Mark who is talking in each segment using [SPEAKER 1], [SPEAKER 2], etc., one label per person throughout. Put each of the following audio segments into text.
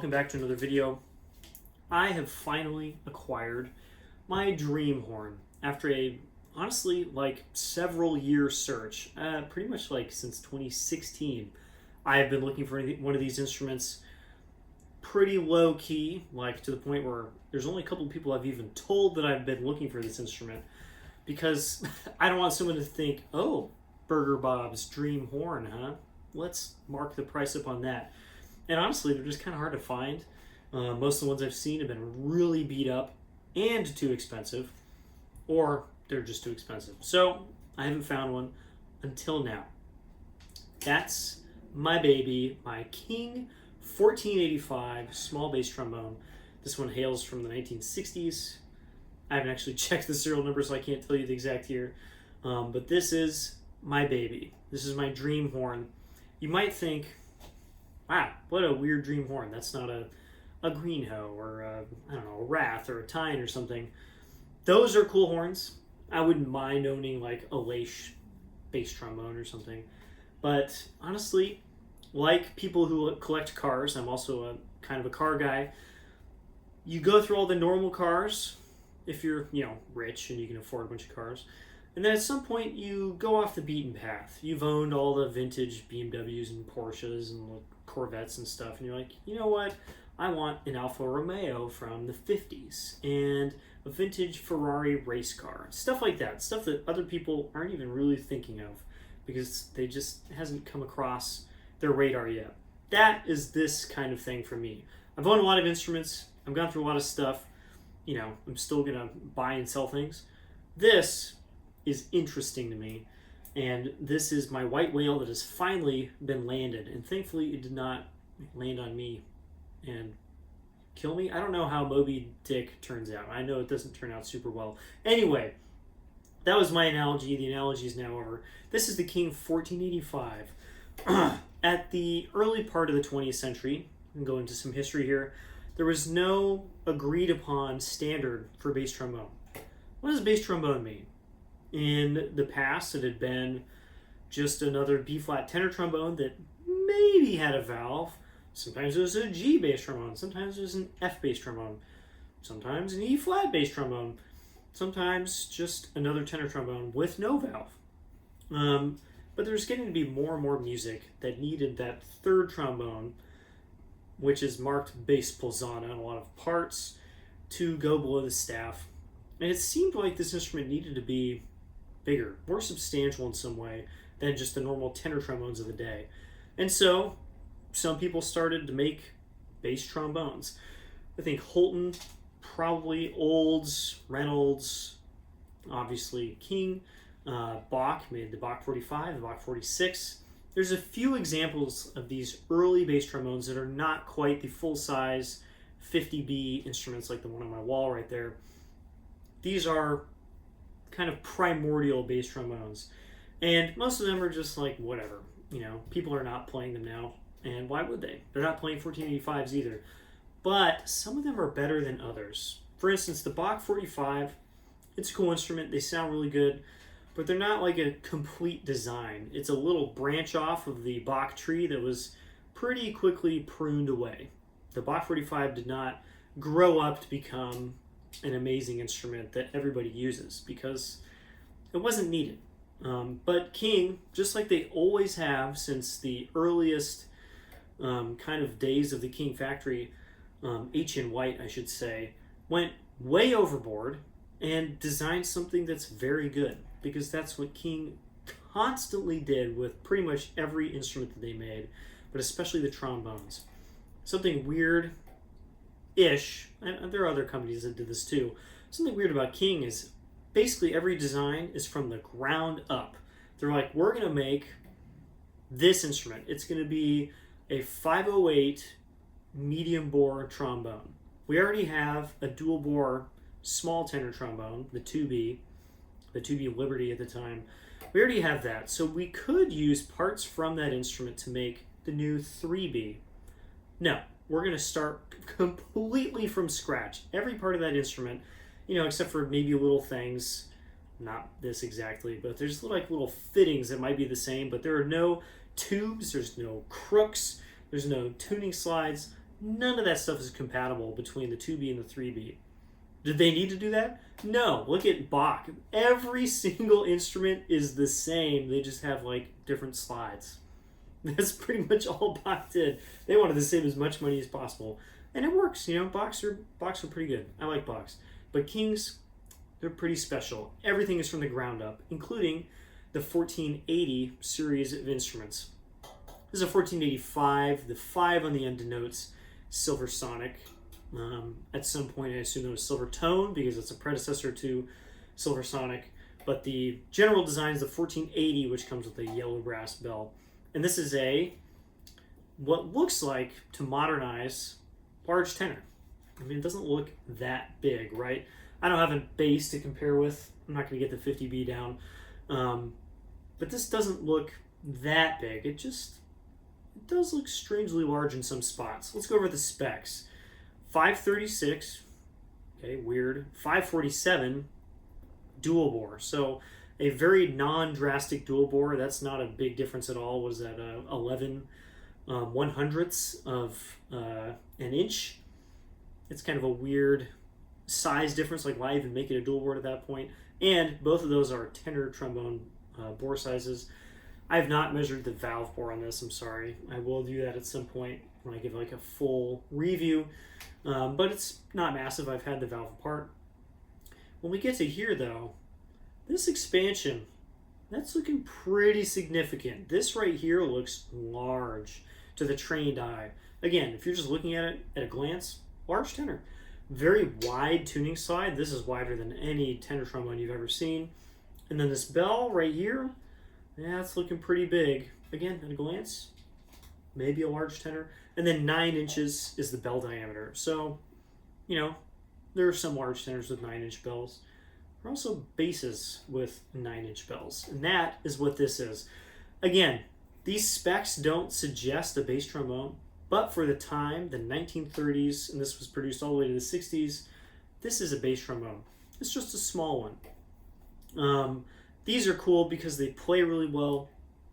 [SPEAKER 1] welcome back to another video. I have finally acquired my dream horn after a, honestly, several year search. Pretty much since 2016. I have been looking for one of these instruments pretty low key, to the point where there's only a couple of people I've even told that I've been looking for this instrument because I don't want someone to think, oh, Burger Bob's dream horn, huh? Let's mark the price up on that. And honestly, they're just kind of hard to find. Most of the ones I've seen have been really beat up and too expensive, or they're just too expensive. So I haven't found one until now. That's my baby, my King 1485 small bass trombone. This one hails from the 1960s. I haven't actually checked the serial number, so I can't tell you the exact year. But this is my baby. This is my dream horn. You might think, wow, what a weird dream horn. That's not a green hoe or a Wrath or a Tyne or something. Those are cool horns. I wouldn't mind owning a Leish bass trombone or something. But honestly, like people who collect cars, I'm also a kind of a car guy. You go through all the normal cars if you're, rich and you can afford a bunch of cars. And then at some point you go off the beaten path. You've owned all the vintage BMWs and Porsches and Corvettes and stuff, and you're like, you know what? I want an Alfa Romeo from the 50s and a vintage Ferrari race car. Stuff like that. Stuff that other people aren't even really thinking of because they just hasn't come across their radar yet. That is this kind of thing for me. I've owned a lot of instruments. I've gone through a lot of stuff. I'm still going to buy and sell things. This is interesting to me. And this is my white whale that has finally been landed. And thankfully it did not land on me and kill me. I don't know how Moby Dick turns out. I know it doesn't turn out super well. Anyway, that was my analogy. The analogy is now over. This is the King 1485. At the early part of the 20th century, we can go into some history here, there was no agreed upon standard for bass trombone. What does bass trombone mean? In the past, it had been just another B-flat tenor trombone that maybe had a valve. Sometimes it was a G bass trombone. Sometimes it was an F bass trombone. Sometimes an E-flat bass trombone. Sometimes just another tenor trombone with no valve. But there's getting to be more and more music that needed that third trombone, which is marked bass posauna in a lot of parts, to go below the staff. And it seemed like this instrument needed to be bigger, more substantial in some way than just the normal tenor trombones of the day. And so some people started to make bass trombones. I think Holton, probably Olds, Reynolds, obviously King, Bach made the Bach 45, the Bach 46. There's a few examples of these early bass trombones that are not quite the full-size 50B instruments like the one on my wall right there. These are kind of primordial bass trombones. And most of them are just whatever. People are not playing them now. And why would they? They're not playing 1485s either. But some of them are better than others. For instance, the Bach 45, it's a cool instrument. They sound really good. But they're not like a complete design. It's a little branch off of the Bach tree that was pretty quickly pruned away. The Bach 45 did not grow up to become an amazing instrument that everybody uses because it wasn't needed. But King, just like they always have since the earliest kind of days of the King factory, H.N. White, I should say, went way overboard and designed something that's very good because that's what King constantly did with pretty much every instrument that they made, but especially the trombones. Something weird-ish, and there are other companies that did this too. Something weird about King is basically every design is from the ground up. They're like, we're going to make this instrument. It's going to be a 508 medium bore trombone. We already have a dual bore small tenor trombone, the 2B Liberty at the time. We already have that. So we could use parts from that instrument to make the new 3B. No, we're going to start completely from scratch. Every part of that instrument, except for maybe little things, not this exactly, but there's little fittings that might be the same, but there are no tubes, there's no crooks, there's no tuning slides, None of that stuff is compatible between the 2B and the 3B. Did they need to do that? No. Look at Bach. Every single instrument is the same. They just have like different slides. That's pretty much all Bach did. They wanted to save as much money as possible. And it works, you know, Bachs are pretty good. I like Bachs. But Kings, they're pretty special. Everything is from the ground up, including the 1480 series of instruments. This is a 1485. The 5 on the end denotes Silversonic. At some point, I assume it was Silvertone because it's a predecessor to Silversonic. But the general design is the 1480, which comes with a yellow brass bell. And this is what looks like, to modernize, large tenor. I mean, it doesn't look that big, right? I don't have a bass to compare with. I'm not going to get the 50B down. But this doesn't look that big. It does look strangely large in some spots. Let's go over the specs. 536, okay, weird. 547, dual bore. So a very non-drastic dual bore. That's not a big difference at all. What is that? 11 1/100ths of an inch. It's kind of a weird size difference. Like, why even make it a dual bore at that point? And both of those are tenor trombone bore sizes. I have not measured the valve bore on this. I'm sorry. I will do that at some point when I give like a full review. But it's not massive. I've had the valve apart. When we get to here, though, this expansion, that's looking pretty significant. This right here looks large to the trained eye. Again, if you're just looking at it at a glance, large tenor. Very wide tuning slide. This is wider than any tenor trombone you've ever seen. And then this bell right here, yeah, it's looking pretty big. Again, at a glance, maybe a large tenor. And then 9 inches is the bell diameter. So, you know, there are some large tenors with 9-inch bells. There are also basses with 9-inch bells. And that is what this is. Again, these specs don't suggest a bass trombone, but for the time, the 1930s, and this was produced all the way to the 60s, this is a bass trombone. It's just a small one. These are cool because they play really well.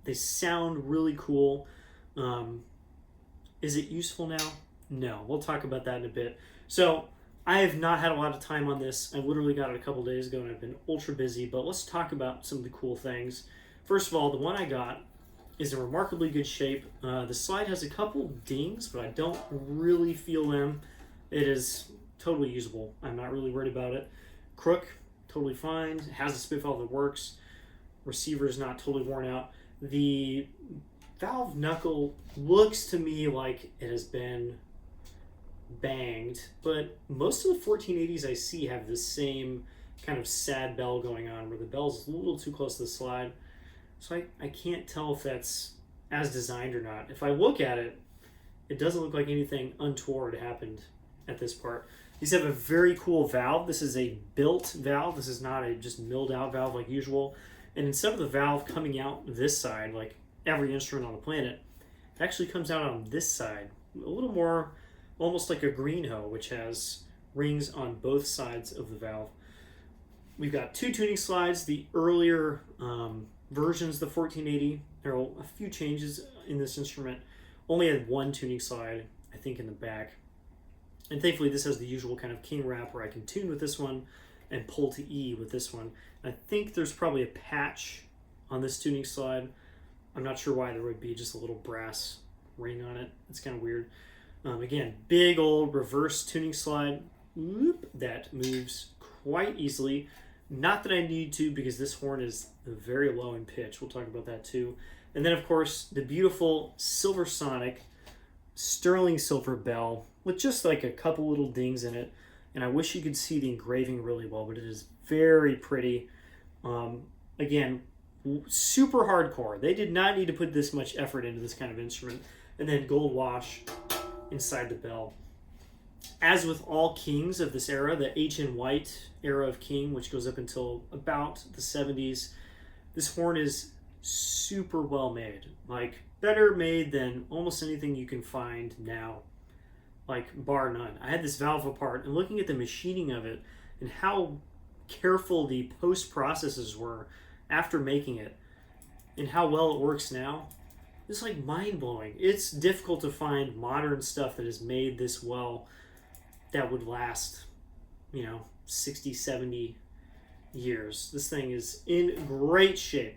[SPEAKER 1] They sound really cool. Is it useful now? No. We'll talk about that in a bit. So I have not had a lot of time on this. I literally got it a couple days ago and I've been ultra busy, but let's talk about some of the cool things. First of all, the one I got is in remarkably good shape. The slide has a couple dings, but I don't really feel them. It is totally usable. I'm not really worried about it. Crook, totally fine. It has a spit valve that works. Receiver is not totally worn out. The valve knuckle looks to me like it has been banged, but most of the 1480s I see have the same kind of sad bell going on where the bell's a little too close to the slide. So I can't tell if that's as designed or not. If I look at it, it doesn't look like anything untoward happened at this part. These have a very cool valve. This is a built valve. This is not a just milled out valve like usual. And instead of the valve coming out this side, like every instrument on the planet, it actually comes out on this side. A little more almost like a green hoe, which has rings on both sides of the valve. We've got 2 tuning slides. The earlier versions, the 1480, there are a few changes in this instrument. Only had 1 tuning slide, I think, in the back. And thankfully, this has the usual kind of king wrap where I can tune with this one and pull to E with this one. I think there's probably a patch on this tuning slide. I'm not sure why there would be just a little brass ring on it. It's kind of weird. Again, big old reverse tuning slide. Whoop, that moves quite easily. Not that I need to, because this horn is very low in pitch. We'll talk about that too. And then, of course, the beautiful Silversonic sterling silver bell with just like a couple little dings in it. And I wish you could see the engraving really well, but it is very pretty. Again, super hardcore. They did not need to put this much effort into this kind of instrument. And then gold wash inside the bell. As with all kings of this era, the H in white era of king, which goes up until about the 70s, this horn is super well made. Like, better made than almost anything you can find now. Like, bar none. I had this valve apart, and looking at the machining of it and how careful the post processes were after making it and how well it works now, is like mind-blowing. It's difficult to find modern stuff that is made this well that would last, 60, 70 years. This thing is in great shape.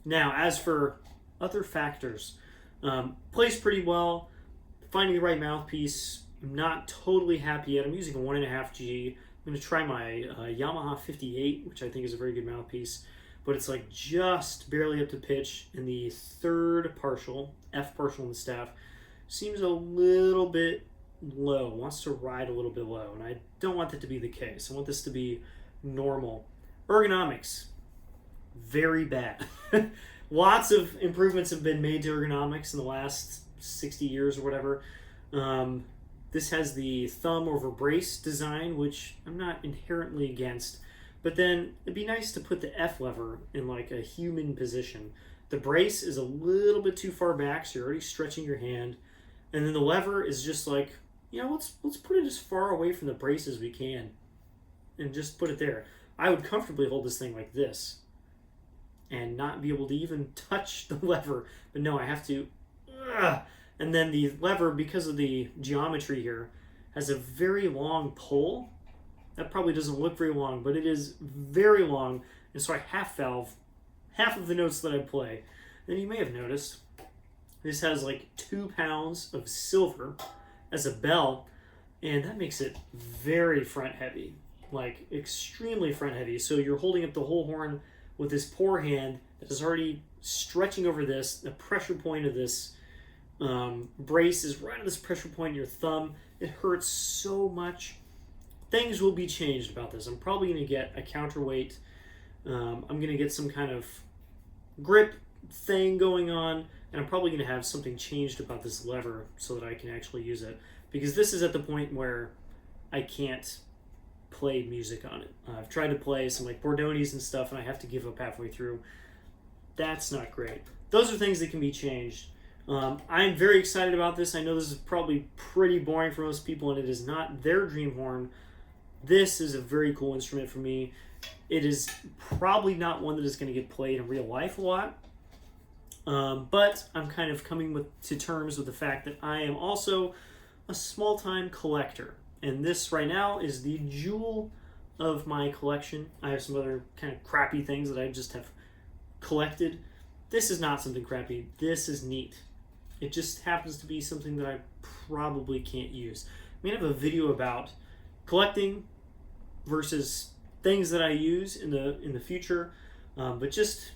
[SPEAKER 1] Now, as for other factors, plays pretty well. Finding the right mouthpiece, I'm not totally happy yet. I'm using a 1.5G. I'm going to try my Yamaha 58, which I think is a very good mouthpiece. But it's like just barely up to pitch, and the third partial, F partial in the staff, seems a little bit low, wants to ride a little bit low, and I don't want that to be the case. I want this to be normal. Ergonomics, very bad. Lots of improvements have been made to ergonomics in the last 60 years or whatever. This has the thumb over brace design, which I'm not inherently against. But then it'd be nice to put the F lever in like a human position. The brace is a little bit too far back, so you're already stretching your hand. And then the lever is just like, let's put it as far away from the brace as we can. And just put it there. I would comfortably hold this thing like this. And not be able to even touch the lever. But no, I have to. And then the lever, because of the geometry here, has a very long pull. That probably doesn't look very long, but it is very long. And so I half valve half of the notes that I play. Then you may have noticed this has like 2 pounds of silver as a bell, and that makes it very front heavy, like extremely front heavy. So you're holding up the whole horn with this poor hand that is already stretching over this. The pressure point of this brace is right on this pressure point in your thumb. It hurts so much. Things will be changed about this. I'm probably going to get a counterweight. I'm going to get some kind of grip thing going on, and I'm probably going to have something changed about this lever so that I can actually use it. Because this is at the point where I can't play music on it. I've tried to play some like Bordonis and stuff, and I have to give up halfway through. That's not great. Those are things that can be changed. I'm very excited about this. I know this is probably pretty boring for most people, and it is not their dream horn. This is a very cool instrument for me. It is probably not one that is going to get played in real life a lot. But I'm kind of coming to terms with the fact that I am also a small-time collector. And this right now is the jewel of my collection. I have some other kind of crappy things that I just have collected. This is not something crappy. This is neat. It just happens to be something that I probably can't use. I'm going to have a video about collecting versus things that I use in the future, but just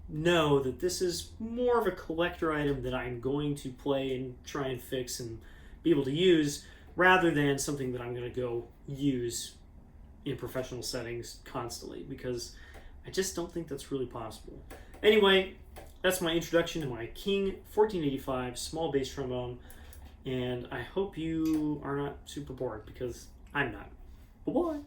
[SPEAKER 1] know that this is more of a collector item that I'm going to play and try and fix and be able to use, rather than something that I'm going to go use in professional settings constantly, because I just don't think that's really possible. Anyway, that's my introduction to my King 1485 small bass trombone, and I hope you are not super bored, because I'm not. Bye-bye.